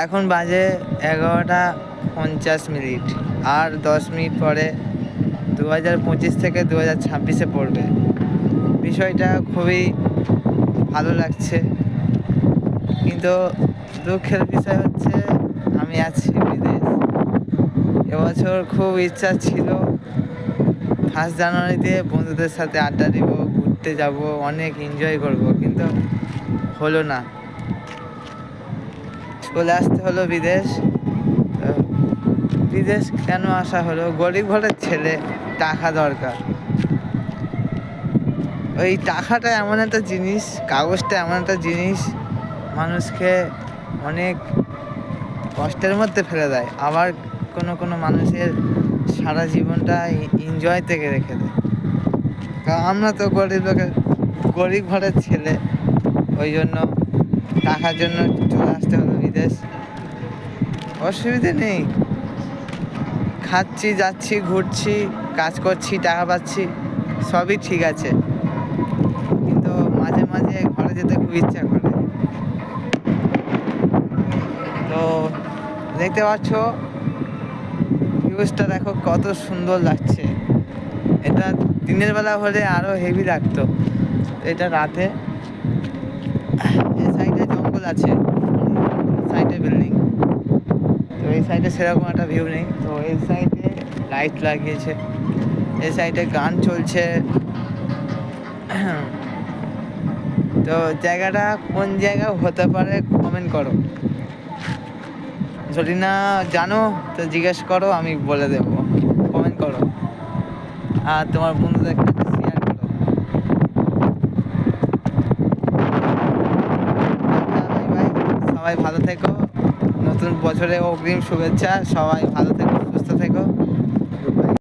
এখন বাজে 11:50। আর 10 মিনিট পরে 2025 থেকে 2026-এ পড়বে। বিষয়টা খুবই ভালো লাগছে, কিন্তু দুঃখের বিষয় হচ্ছে আমি আছি বিদেশ। এবছর খুব ইচ্ছা ছিল 1 জানুয়ারিতে বন্ধুদের সাথে আড্ডা দিব, ঘুরতে যাব, অনেক এনজয় করব, কিন্তু হলো না। চলে আসতে হলো বিদেশ। তো বিদেশ কেন আসা হলো? গরিব ঘরের ছেলে, টাকা দরকার। ওই টাকাটা এমন একটা জিনিস, কাগজটা এমন একটা জিনিস, মানুষকে অনেক কষ্টের মধ্যে ফেলে দেয়, আবার কোনো কোনো মানুষের সারা জীবনটা এনজয় থেকে রেখে দেয়। কারণ আমরা তো গরিব ঘরের ছেলে, ওই জন্য টাকার জন্য চলে আসতে হলো বিদেশ। অসুবিধে নেই, খাচ্ছি, যাচ্ছি, ঘুরছি, কাজ করছি, টাকা পাচ্ছি, সবই ঠিক আছে, কিন্তু মাঝে মাঝে ঘরে যেতে খুব ইচ্ছা করে। তো দেখতে পাচ্ছ ভিউজটা দেখো কত সুন্দর লাগছে। এটা দিনের বেলা হলে আরো হেভি লাগতো, এটা রাতে। এই সাইডে জঙ্গল আছে, সাইডে বিল্ডিং, তো এই সাইডে সেরকম একটা ভিউ নেই। তো এই সাইডে লাইট লাগিয়েছে, এই সাইডে গান চলছে। তো জায়গাটা কোন জায়গা হতে পারে কমেন্ট করো, যদি না জানো তো জিজ্ঞেস করো, আমি বলে দেবো। কমেন্ট করো আর তোমার বন্ধুদের কাছে শেয়ার করো। বাই বাই, সবাই ভালো থেকো। নতুন বছরে অগ্রিম শুভেচ্ছা, সবাই ভালো থেকো।